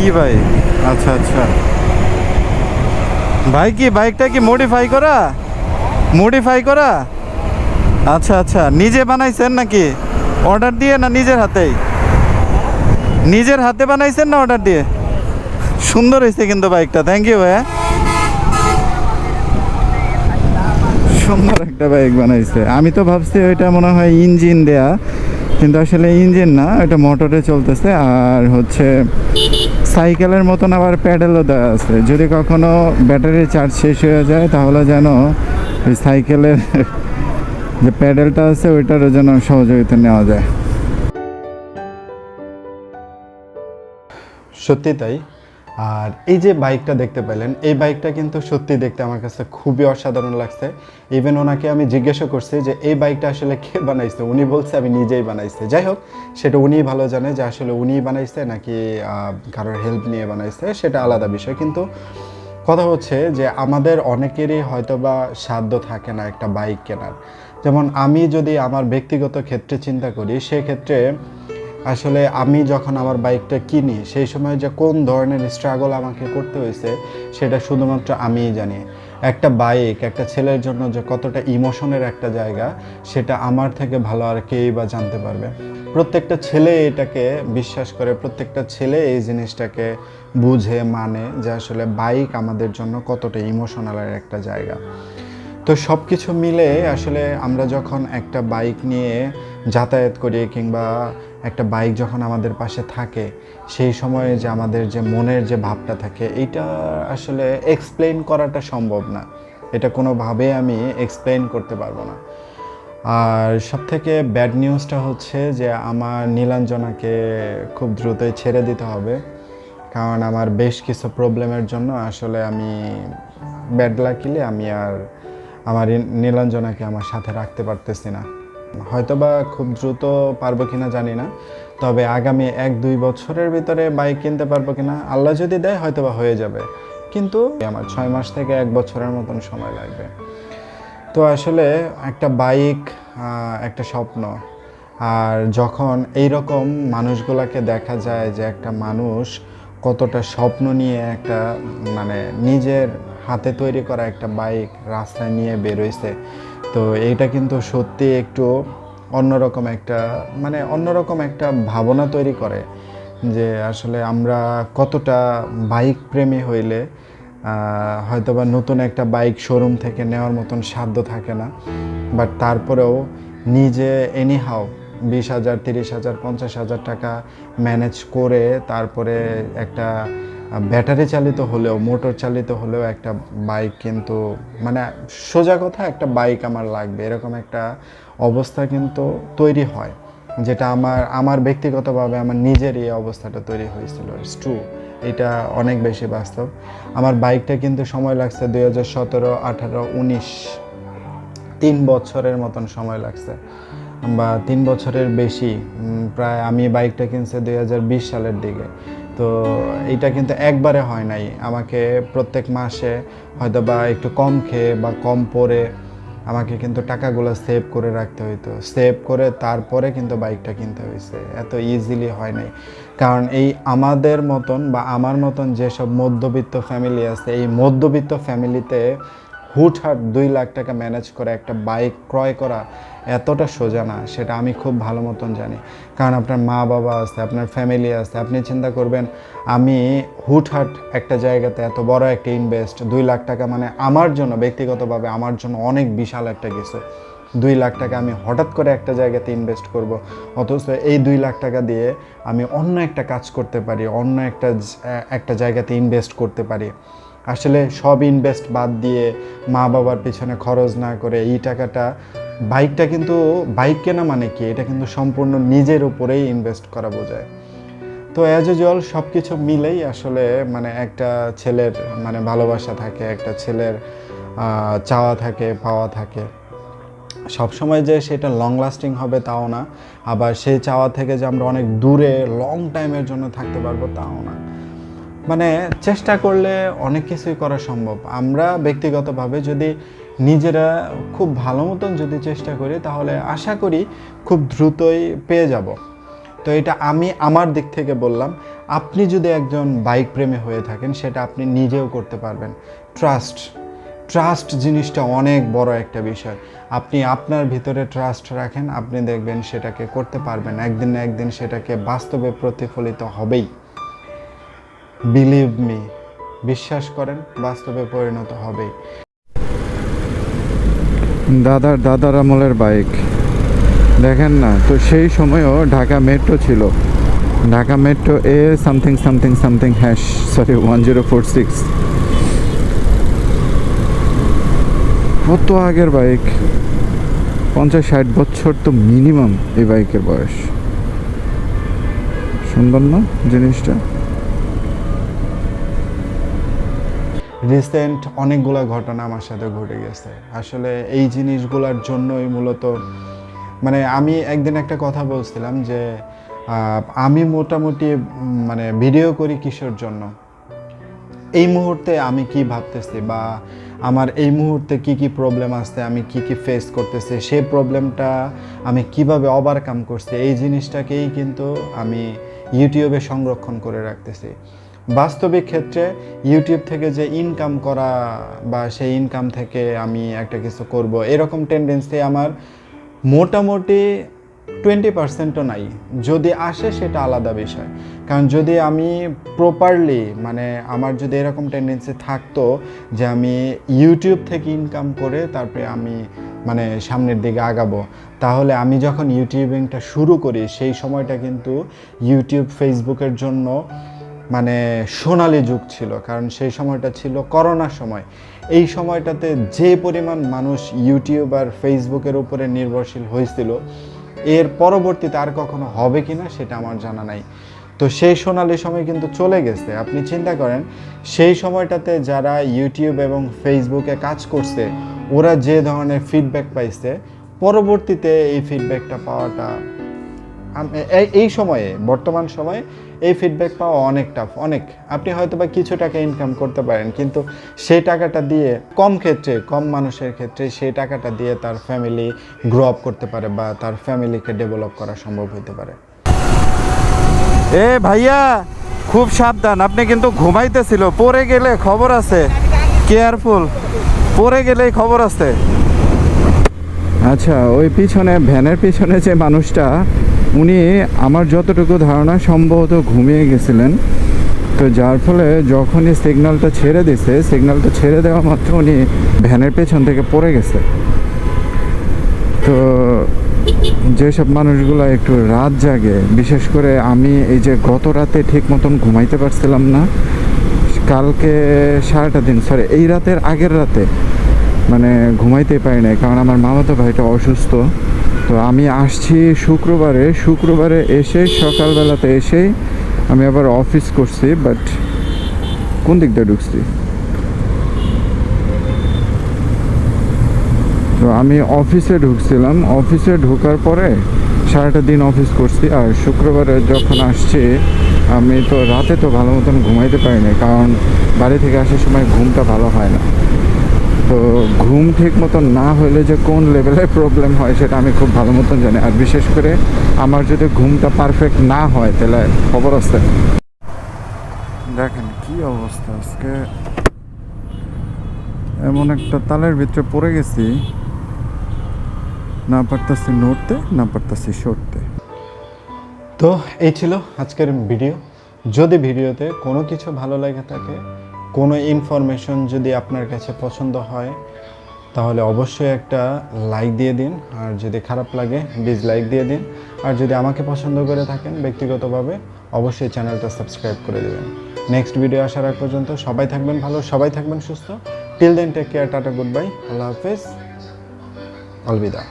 কি বাইক? আচ্ছা আচ্ছা, ভাই কি বাইকটা কি মডিফাই করা? মডিফাই করা, আচ্ছা আচ্ছা। নিজে বানাইছেন নাকি অর্ডার দিয়ে, না নিজের হাতেই? নিজের হাতে বানাইছেন না অর্ডার দিয়ে? সুন্দর হয়েছে কিন্তু বাইকটা, থ্যাংক ইউ ভাইয়া। সুন্দর একটা বাইক বানাইছে। আমি তো ভাবছি ওইটা মনে হয় ইঞ্জিন দেয়া, কিন্তু আসলে ইঞ্জিন না, এটা মোটরে চলতেছে। আর হচ্ছে সাইকেলের মতন আবার প্যাডেলও দেওয়া আছে, যদি কখনো ব্যাটারি চার্জ শেষ হয়ে যায় তাহলে যেন ওই সাইকেলের যে প্যাডেলটা আছে ওইটারও যেন সহযোগিতা নেওয়া যায়। সত্যি তাই। আর এই যে বাইকটা দেখতে পেলেন, এই বাইকটা কিন্তু সত্যি দেখতে আমার কাছে খুবই অসাধারণ লাগছে। ইভেন ওনাকে আমি জিজ্ঞাসা করছি যে এই বাইকটা আসলে কে বানাইছে, উনি বলছে আমি নিজেই বানাইছে। যাই হোক, সেটা উনিই ভালো জানে যে আসলে উনিই বানাইছে নাকি কারোর হেল্প নিয়ে বানাইছে, সেটা আলাদা বিষয়। কিন্তু কথা হচ্ছে যে আমাদের অনেকেরই হয়তো বা সাধ্য থাকে না একটা বাইক কেনার। যেমন আমি যদি আমার ব্যক্তিগত ক্ষেত্রে চিন্তা করি, সেক্ষেত্রে আসলে আমি যখন আমার বাইকটা কিনি সেই সময় যে কোন ধরনের স্ট্রাগল আমাকে করতে হয়েছে সেটা শুধুমাত্র আমিই জানি। একটা বাইক একটা ছেলের জন্য যে কতটা ইমোশনের একটা জায়গা, সেটা আমার থেকে ভালো আর কেই বা জানতে পারবে। প্রত্যেকটা ছেলে এটাকে বিশ্বাস করে, প্রত্যেকটা ছেলে এই জিনিসটাকে বুঝে মানে যে আসলে বাইক আমাদের জন্য কতটা ইমোশনাল একটা জায়গা। তো সব কিছু মিলে আসলে আমরা যখন একটা বাইক নিয়ে যাতায়াত করি কিংবা একটা বাইক যখন আমাদের পাশে থাকে, সেই সময়ে যে আমাদের যে মনের যে ভাবটা থাকে, এইটা আসলে এক্সপ্লেন করাটা সম্ভব না। এটা কোনোভাবে আমি এক্সপ্লেন করতে পারবো না। আর সবথেকে ব্যাড নিউজটা হচ্ছে যে আমার নীলাঞ্জনাকে খুব দ্রুতই ছেড়ে দিতে হবে, কারণ আমার বেশ কিছু প্রবলেমের জন্য আসলে আমি ব্যাড লাকিলি আমি আর আমার নীলাঞ্জনাকে আমার সাথে রাখতে পারতেছি না। হয়তোবা খুব দ্রুত পারবো কিনা জানি না, তবে আগামী 1-2 বছরের ভিতরে বাইক কিনতে পারবো কিনা আল্লাহ যদি দেয় হয়তোবা হয়ে যাবে, কিন্তু আমার 6 মাস থেকে 1 বছরের মতন সময় লাগবে। তো আসলে একটা বাইক একটা স্বপ্ন। আর যখন এই রকম মানুষগুলোকে দেখা যায় যে একটা মানুষ কতটা স্বপ্ন নিয়ে একটা মানে নিজের হাতে তৈরি করা একটা বাইক রাস্তায় নিয়ে বেরোইছে, তো এইটা কিন্তু সত্যি একটু অন্যরকম একটা অন্যরকম একটা ভাবনা তৈরি করে যে আসলে আমরা কতটা বাইক প্রেমী হইলে হয়তোবা নতুন একটা বাইক শোরুম থেকে নেওয়ার মতন সাধ্য থাকে না, বাট তারপরেও নিজে এনিহাও 20,000, 30,000, 50,000 টাকা ম্যানেজ করে তারপরে একটা ব্যাটারি চালিত হলেও মোটর চালিত হলেও একটা বাইক, কিন্তু সোজা কথা একটা বাইক আমার লাগবে, এরকম একটা অবস্থা কিন্তু তৈরি হয়, যেটা আমার ব্যক্তিগতভাবে আমার নিজের এই অবস্থাটা তৈরি হয়েছিল। ইটস ট্রু, এটা অনেক বেশি বাস্তব। আমার বাইকটা কিন্তু সময় লাগছে 2017, 18, 19, 3 বছরের মতন সময় লাগছে, বা 3 বছরের বেশি। প্রায় আমি বাইকটা কিনছি 2020 সালের দিকে। তো এইটা কিন্তু একবারে হয় নাই, আমাকে প্রত্যেক মাসে হয়তো বা একটু কম খেয়ে বা কম পরে আমাকে কিন্তু টাকাগুলো সেভ করে রাখতে হইতো, সেভ করে তারপরে কিন্তু বাইকটা কিনতে হয়েছে, এত ইজিলি হয় নাই। কারণ এই আমাদের মতন বা আমার মতন যেসব মধ্যবিত্ত ফ্যামিলি আছে, এই মধ্যবিত্ত ফ্যামিলিতে হুটহাট 2 লাখ টাকা ম্যানেজ করে একটা বাইক ক্রয় করা এতটা সোজা না, সেটা আমি খুব ভালো মতন জানি। কারণ আপনার মা বাবা আছে, আপনার ফ্যামিলি আছে, আপনি চিন্তা করবেন আমি হুটহাট একটা জায়গাতে এত বড় একটা ইনভেস্ট 2 লাখ টাকা, আমার জন্য ব্যক্তিগতভাবে আমার জন্য অনেক বিশাল একটা কিছু। 2 লাখ টাকা আমি হঠাৎ করে একটা জায়গাতে ইনভেস্ট করব, অথচ এই 2 লাখ টাকা দিয়ে আমি অন্য একটা কাজ করতে পারি, অন্য একটা জায়গাতে ইনভেস্ট করতে পারি। আসলে সব ইনভেস্ট বাদ দিয়ে মা বাবার পিছনে খরচ না করে এই টাকাটা, বাইকটা কিন্তু বাইক কেনা মানে কি, এটা কিন্তু সম্পূর্ণ নিজের উপরেই ইনভেস্ট করা বোঝায়। তো অ্যাজ ইউজুয়াল সব কিছু মিলেই আসলে একটা ছেলের ভালোবাসা থাকে, একটা ছেলের চাওয়া থাকে, পাওয়া থাকে। সবসময় যে সেটা লং লাস্টিং হবে তাও না, আবার সেই চাওয়া থেকে যে আমরা অনেক দূরে লং টাইমের জন্য থাকতে পারবো তাও না। চেষ্টা করলে অনেক কিছুই করা সম্ভব। আমরা ব্যক্তিগতভাবে যদি নিজেরা খুব ভালো মতন যদি চেষ্টা করি তাহলে আশা করি খুব দ্রুতই পেয়ে যাব। তো এটা আমি আমার দিক থেকে বললাম। আপনি যদি একজন বাইক প্রেমী হয়ে থাকেন সেটা আপনি নিজেও করতে পারবেন। ট্রাস্ট জিনিসটা অনেক বড় একটা বিষয়। আপনি আপনার ভিতরে ট্রাস্ট রাখেন, আপনি দেখবেন সেটাকে করতে পারবেন, একদিন না একদিন সেটাকে বাস্তবে প্রতিফলিত হবেই। বিলিভ মি, বিশ্বাস করেন, বাস্তবে পরিণত হবেই। দাদার আমলের বাইক দেখেন না, তো সেই সময়ও ঢাকা মেট্রো ছিল, Dhaka metro a something something something hash, sorry 1046। কত আগের বাইক, 50-60 বছর তো মিনিমাম এই বাইকের বয়স। সুন্দর না জিনিসটা? রিসেন্ট অনেকগুলো ঘটনা আমার সাথে ঘটে গেছে। আসলে এই জিনিসগুলোর জন্যই মূলত মানে আমি একদিন একটা কথা বলছিলাম যে আমি মোটামুটি মানে ভিডিও করি কিসের জন্য, এই মুহূর্তে আমি কি ভাবতেছি বা আমার এই মুহূর্তে কি কি প্রবলেম আসছে, আমি কি কি ফেস করতেছি, সেই প্রবলেমটা আমি কিভাবে ওভারকাম করছি, এই জিনিসটাকেই কিন্তু আমি ইউটিউবে সংরক্ষণ করে রাখতেছি। বাস্তবিক ক্ষেত্রে ইউটিউব থেকে যে ইনকাম করা বা সেই ইনকাম থেকে আমি একটা কিছু করব, এরকম টেন্ডেন্সি আমার মোটামুটি 20%ও নাই। যদি আসে সেটা আলাদা বিষয়। কারণ যদি আমি প্রপারলি মানে আমার যদি এরকম টেন্ডেন্সি থাকতো যে আমি ইউটিউব থেকে ইনকাম করে তারপরে আমি মানে সামনের দিকে আগাবো, তাহলে আমি যখন ইউটিউবিংটা শুরু করি সেই সময়টা কিন্তু ইউটিউব ফেসবুকের জন্য মানে সোনালি যুগ ছিল। কারণ সেই সময়টা ছিল করোনার সময়। এই সময়টাতে যে পরিমাণ মানুষ ইউটিউব আর ফেসবুকের উপরে নির্ভরশীল হয়েছিল, এর পরবর্তীতে আর কখনো হবে কিনা সেটা আমার জানা নাই। তো সেই সোনালি সময় কিন্তু চলে গেছে। আপনি চিন্তা করেন সেই সময়টাতে যারা ইউটিউব এবং ফেসবুকে কাজ করছে ওরা যে ধরনের ফিডব্যাক পাইছে, পরবর্তীতে এই ফিডব্যাকটা পাওয়াটা এই সময়ে বর্তমান সময়ে এই ফিডব্যাক পাওয়া অনেক টাফ, অনেক। আপনি হয়তো বা কিছু টাকা ইনকাম করতে পারেন, কিন্তু সেই টাকাটা দিয়ে কম মানুষের ক্ষেত্রে সেই টাকাটা দিয়ে তার ফ্যামিলি গ্রো আপ করতে পারে বা তার ফ্যামিলিকে ডেভেলপ করা সম্ভব হতে পারে। এ ভাইয়া, খুব সাবধান, আপনি কিন্তু ঘুমাইতেছিল, পড়ে গেলে খবর আছে, কেয়ারফুল, পড়ে গেলেই খবর আছে। আচ্ছা, ওই পিছনে ভ্যানের পিছনে যে মানুষটা, উনি আমার যতটুকু ধারণা সম্ভবত ঘুমিয়ে গেছিলেন। তো যার ফলে যখনই সিগন্যালটা ছেড়ে দিছে, সিগন্যালটা ছেড়ে দেওয়া মাত্র উনি ভ্যানের পেছন থেকে পড়ে গেছে। তো যেসব মানুষগুলো একটু রাত জাগে, বিশেষ করে আমি এই যে গত রাতে ঠিক মতন ঘুমাইতে পারছিলাম না, কালকে সারাটা দিন, সরি এই রাতের আগের রাতে মানে ঘুমাইতে পারি নাই, কারণ আমার মামাতো ভাইটা অসুস্থ। তো আমি আসছি শুক্রবারে এসে সকালবেলাতে এসেই আমি আবার অফিস করছি। বাট কোন দিক দিয়ে ঢুকছি? তো আমি অফিসে ঢুকছিলাম, অফিসে ঢোকার পরে সারাটা দিন অফিস করছি। আর শুক্রবারে যখন আসছি, আমি তো রাতে তো ভালো মতন ঘুমাইতে পারিনি, কারণ বাড়ি থেকে আসার সময় ঘুমটা ভালো হয় না। তো ঘুম ঠিক মতন না হলে যে কোন লেভেলের প্রবলেম হয় সেটা আমি খুব ভালো মতন জানি। আর বিশেষ করে আমার যদি ঘুমটা পারফেক্ট না হয় তাহলে খবর আছে। দেখেন কি অবস্থা আজকে, এমন একটা তালের ভিতরে পড়ে গেছি, না পারতাছি নড়তে, না পারতাছি সরতে। তো এই ছিল আজকের ভিডিও। যদি ভিডিওতে কোনো কিছু ভালো লেগে থাকে, কোনো ইনফরমেশন যদি আপনার কাছে পছন্দ হয়, তাহলে অবশ্যই একটা লাইক দিয়ে দিন। আর যদি খারাপ লাগে ডিসলাইক দিয়ে দিন। আর যদি আমাকে পছন্দ করে থাকেন ব্যক্তিগতভাবে, অবশ্যই চ্যানেলটা সাবস্ক্রাইব করে দেবেন। নেক্সট ভিডিও আসার আগ পর্যন্ত সবাই থাকবেন ভালো, সবাই থাকবেন সুস্থ। Till then take care, tata, good bye, আল্লাহ হাফেজ, অলবিদা।